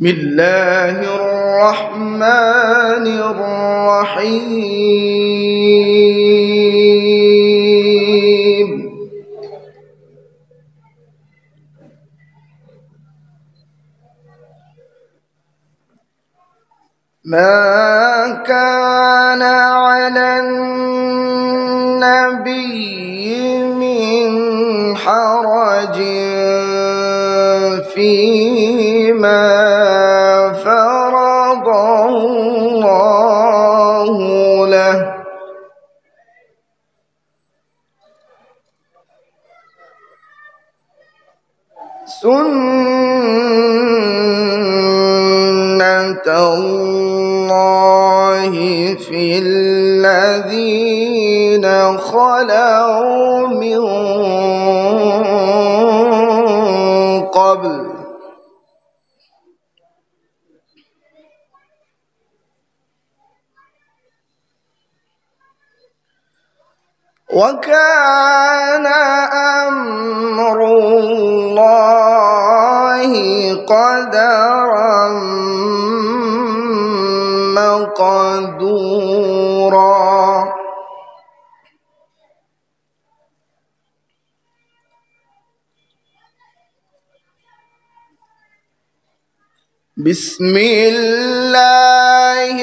بسم الله الرحمن الرحيم. ما كان على النبي من حرج فيما فرض الله له، سنة الله في الذين خلوا من قبل، وكان أمر الله قدرا مقدورا. بسم الله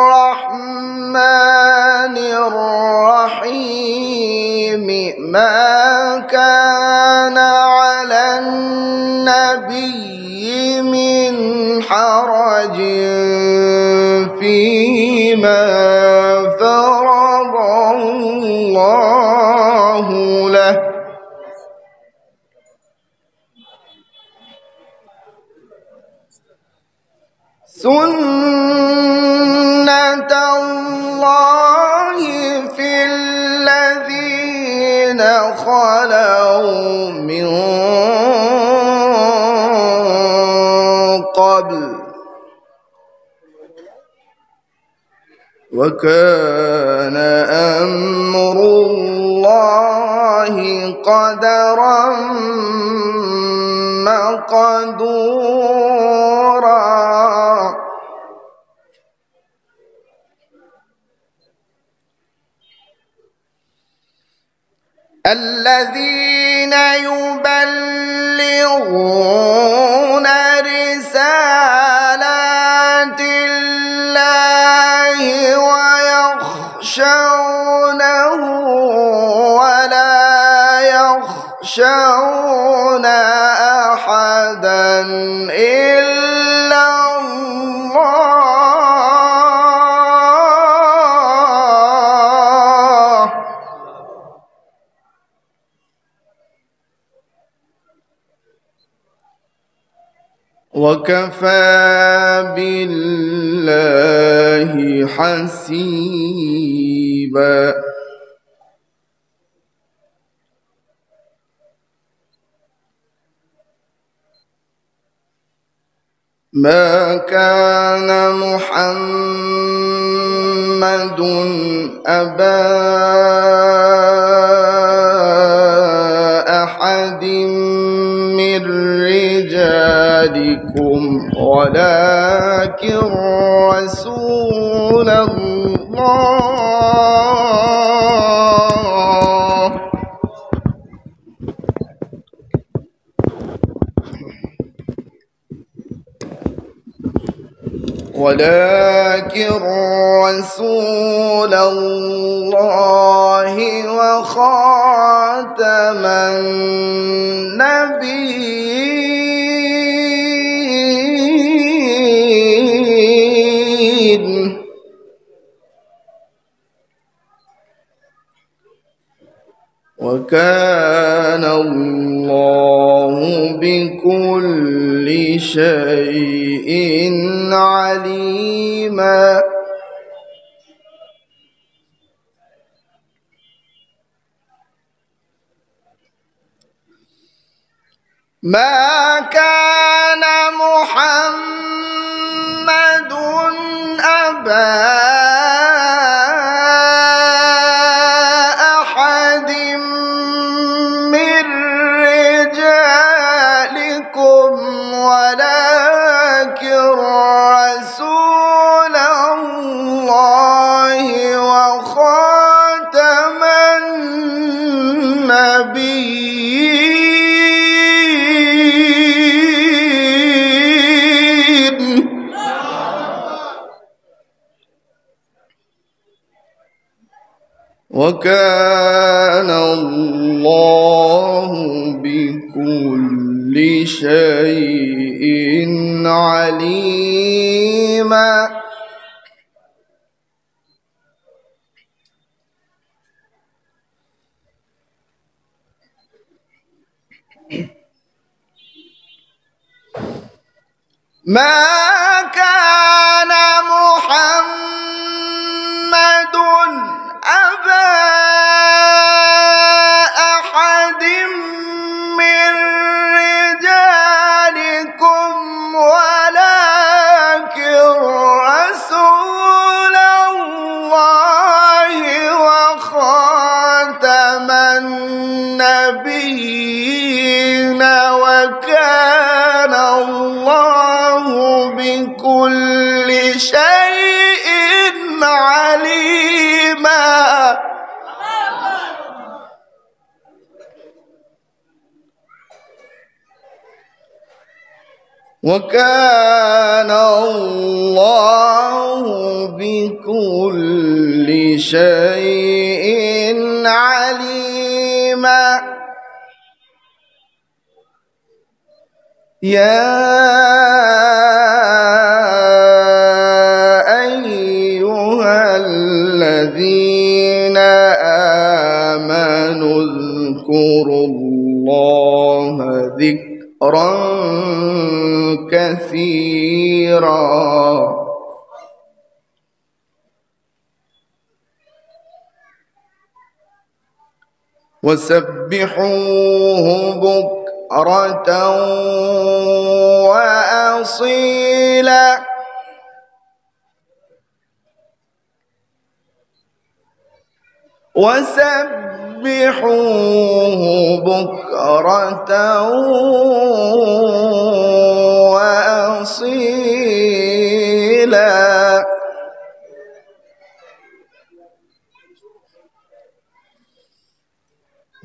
الرحمن الرحيم. ما كان على النبي من حرج فيما فرض الله له، سنة الله في الذين خلوا من قبل، وكان أمر الله قدرا مقدورا. الذين يبلغون رسالات الله ويخشونه ولا يخشون أحدا إلا الله، وكفى بالله حسيبا. ما كان محمد أبا أحد من رجالكم ولكن رسول الله وخاتم النبيين، وكان الله بكل شيء عليما. ما كان محمد أبا أحد من رجالكم ولكن رسول الله وخاتم النبيين وكان الله بكل شيء عليما ما كان محمد أبا أحد من رجالكم ولكن رسول الله وخاتم النبيين وكان الله بكل شيء عليما وكان الله بكل شيء عليما يا أيها الذين آمنوا اذكروا الله ذكرا كثيرا وسبحوه بكرة وأصيلا وسبحوه بكرة وأصيلا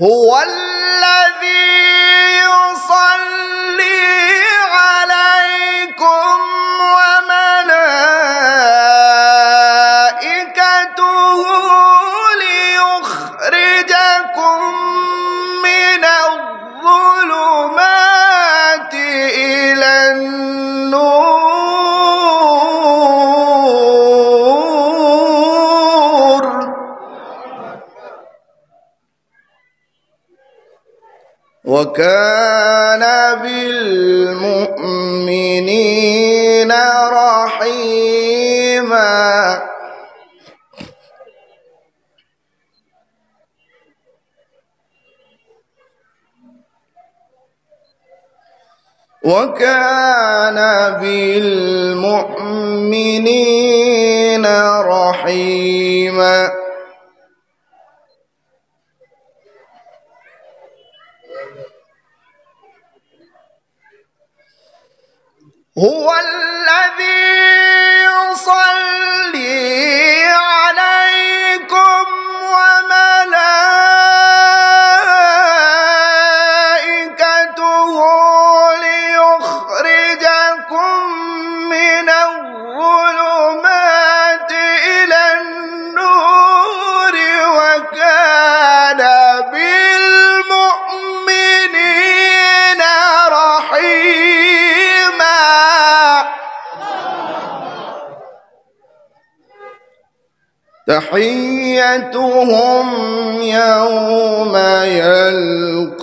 هو الذي يصلي عليكم وملائكته ليخرجكم من الظلمات إلى النور وكان بالمؤمنين رحيما وكان بالمؤمنين رحيما هو الذي يصلي عليكم وملائكته ليخرجكم من الظلمات إلى النور وكان بالمؤمنين رحيما تحيتهم يوم يلقونه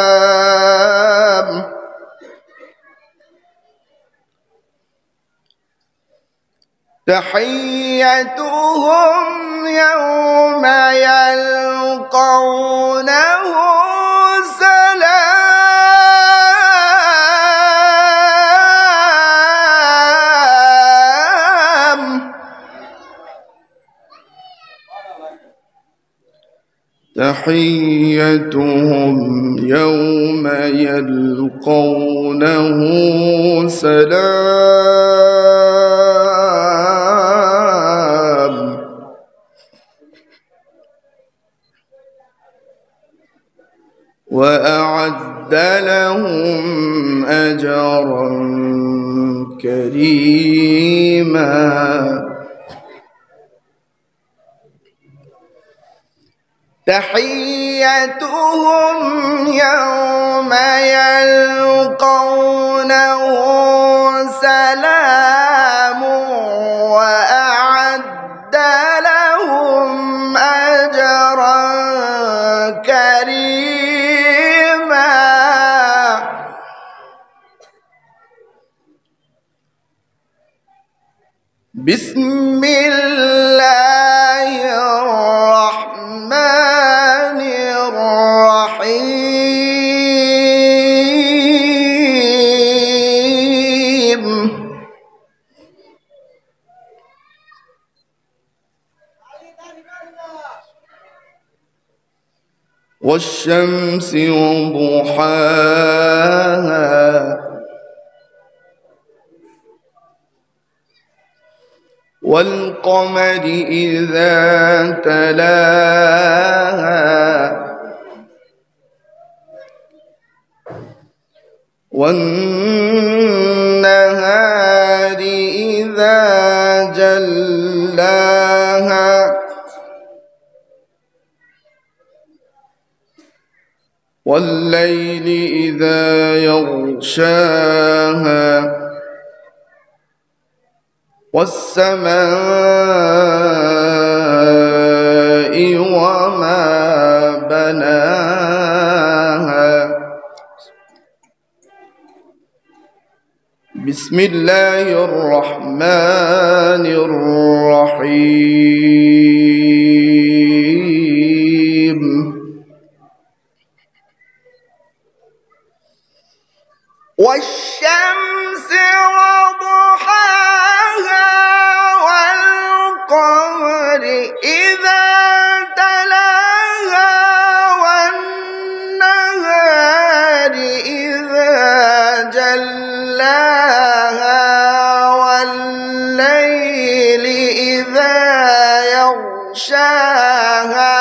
سلام تحيتهم يوم يلقونه سلام تحيتهم يوم يلقونه سلام وأعد لهم أجرا كريما تحيتهم يوم يلقونه سلام وأعد لهم أجرا كريما بسم الله الرحمن الرحيم والشمس وضحاها والقمر إذا تلاها والنهار إذا جلاها والليل إذا يغشاها والسماء وما بناها بسم الله الرحمن الرحيم والشمس وضحاها والقمر إذا تلاها والنهار إذا جلاها والليل إذا يغشاها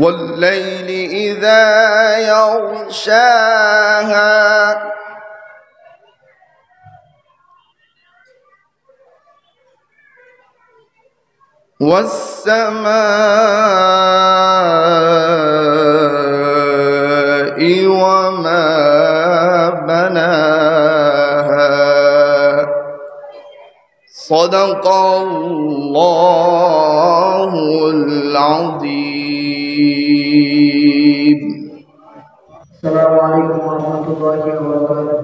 والليل إذا يغشاها والسماء وما بناها صدق الله العظيم. السلام عليكم ورحمة الله وبركاته.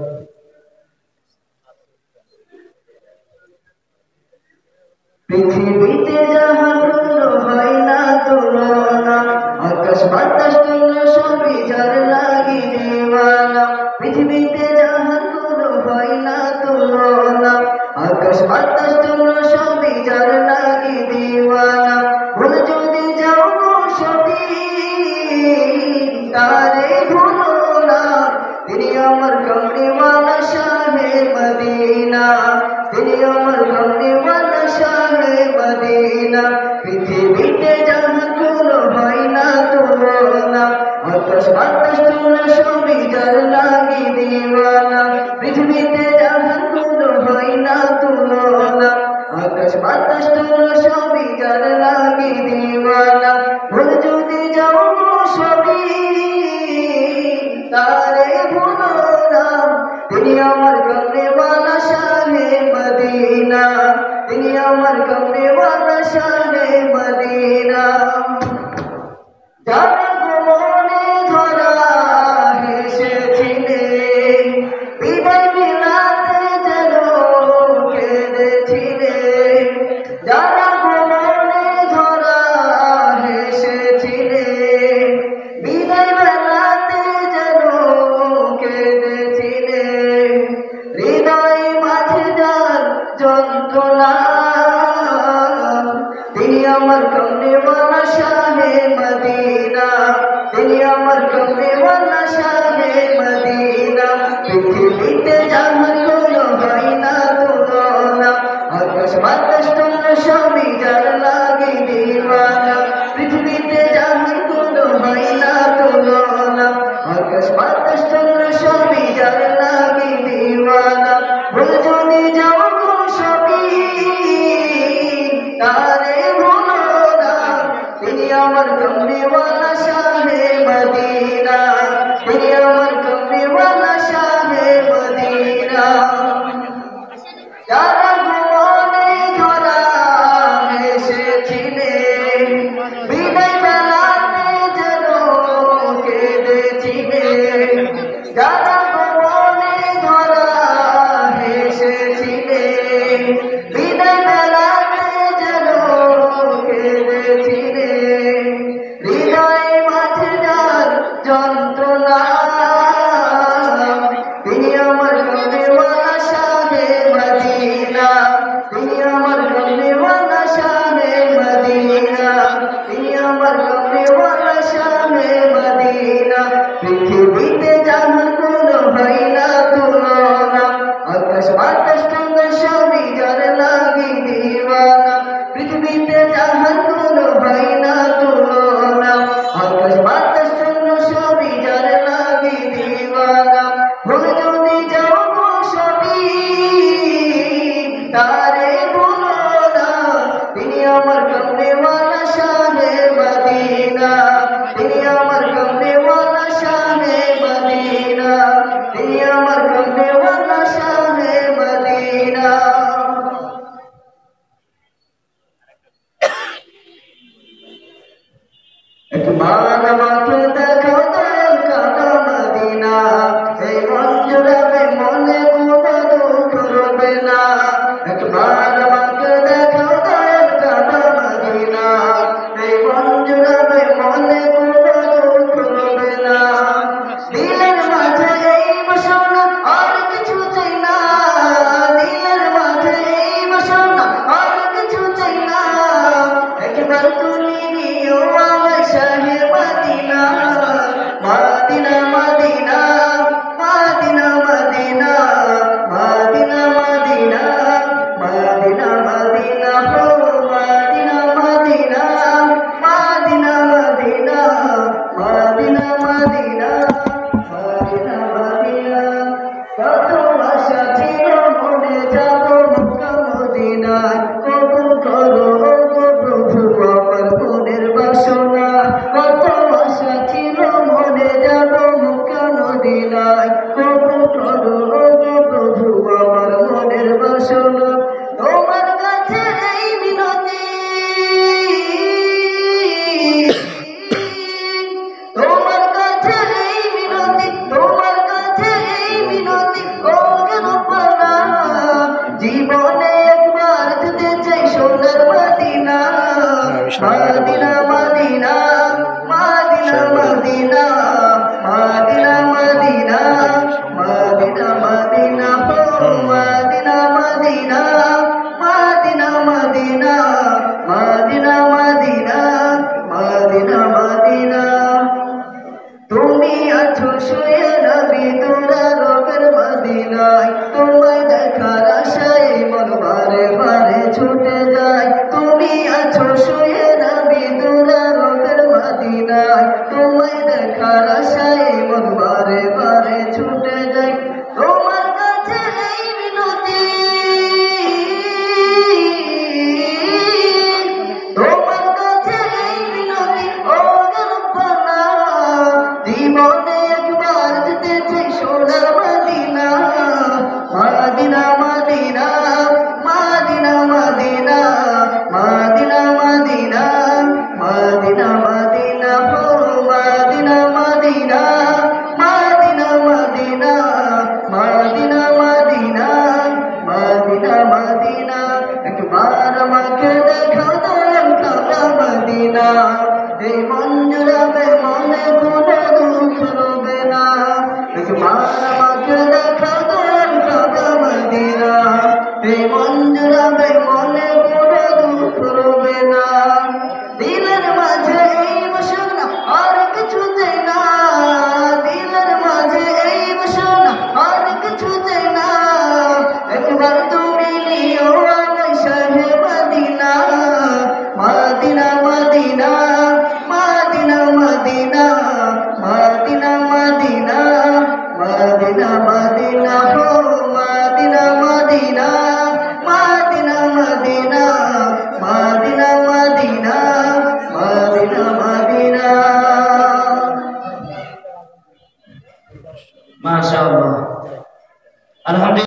পৃথিবীতে যাহার কোনো হয় না তুলনা, আকাশ বাতাস তুল্য সবই যার লাগি দিওয়ানা। পৃথিবীতে যাহার কোনো হয় না তুলনা, আকাশ বাতাস তুল্য সবই যার লাগি দিওয়ানা। ভুলে যদি যাও সঠিক তারে ভুলো না, তিনি আমার কমলিওয়ালা শাহে মদিনা, তিনি আমার কমলিওয়ালা শাহে মদিনা। পৃথিবীতে যাহার কোনো হয় না তুলনা, আকাশ বাতাস তুল্য সবই যার লাগি দিওয়ানা। পৃথিবীতে যাহার কোনো হয় না তুলনা, আকাশ বাতাস তুল্য সবই যার লাগি দিওয়ানা। ভুল যদি যাও সবই তারে ভুলো না, তিনি আমার কমলিওয়ালা শাহে মদিনা, তিনি আমার কমলিওয়ালা শাহে মদিনা। যারা গোপনে ধরা হেসেছিলে, বিদায় বিলাতে যেন কেঁদেছিলে, যারা ভুবনে ধরা হেসেছিলে বিদায় বেলাতে যেন কেঁদেছিলে হৃদয় মাঝে যার যন্ত্রণা তিনি আমার কমলেওয়ালা শাহে মদিনা তিনি আমার কমলেওয়ালা শাহে মদিনা পৃথিবীতে জাহান কোনো হয় না তুলনা আকাশ বাতাস তোমরা সবই যার লাগে দিওয়ানা পৃথিবীতে জাহান কোনো হয় না তুলনা আকাশ বাতাস তোমরা সবই যার লাগে দিওয়ানা ভুল যদি যাও গো সবই তারে ভুলো না তিনি আমার কমলেওয়ালা শাহে মদিনা তিনি আমার কমলেওয়ালা শাহে মদিনা যারা ভুবনে ধরা হেসেছিলে বিদায় বেলাতে যেন কেঁদেছিলে যারা ভুবনে ধরা হেসেছিলে বিদায় বেলাতে যেন কেঁদেছিলে হৃদয় মাঝে যার যন্ত্রণা তিনি আমার কমলেওয়ালা শাহে মদিনা তিনি আমার কমলেওয়ালা শাহে মদিনা তিনি আমার কমলেওয়ালা শাহে মদিনা পৃথিবীতে জাহান কোনো হয় না তুলনা আকাশ বাতাস তোমরা সবই যার লাগে দিওয়ানা পৃথিবীতে জাহান কোনো হয় না তুলনা আকাশ বাতাস তোমরা সবই যার লাগে দিওয়ানা ভুল যদি যাও গো সবই তারে ভুলো না তিনি আমার কমলেওয়ালা শাহে মদিনা তিনি আমার কমলেওয়ালা শাহে মদিনা তিনি আমার কমলেওয়ালা শাহে মদিনা একবার আমাকে দেখাও দয়াল কাবা মদিনা এই মন জুড়াবে মনে কোনো দুঃখ রবে না একবার আমাকে দেখাও দয়াল কাবা মদিনা এই মন জুড়াবে মনে কোনো দুঃখ রবে না দিলের মাঝে এই বাসনা আর কিছু চাই না দিলের মাঝে এই বাসনা আর কিছু চাই না একবার তুমি নিও আমায় শাহে Medina Medina Medina Medina Medina Medina Medina Medina Medina হো Medina Medina Medina Medina Medina Medina Medina Medina কত আশা ছিল মনে যাব মক্কা মদিনায় কবুল করো গো প্রভু আমার মনের বাসনা কত আশা ছিল মনে যাব মক্কা মদিনায় কবুল করো গো প্রভু আমার মনের বাসনা তোমার কাছে এই মিনতি তোমার কাছে এই মিনতি তোমার কাছে এই মিনতি ও রূপনা জীবনে একবার যেতে চাই সোনার Medina Medina Medina Medina Medina Medina Medina Medina Medina হো Medina Medina Medina Medina Medina Medina Medina Medina তুমি আছো শুয়ে নবী তোরা রবের মদিনায় তোমায় দেখার আশায় মন বারে বারে ছুটে যায় তুমি আছো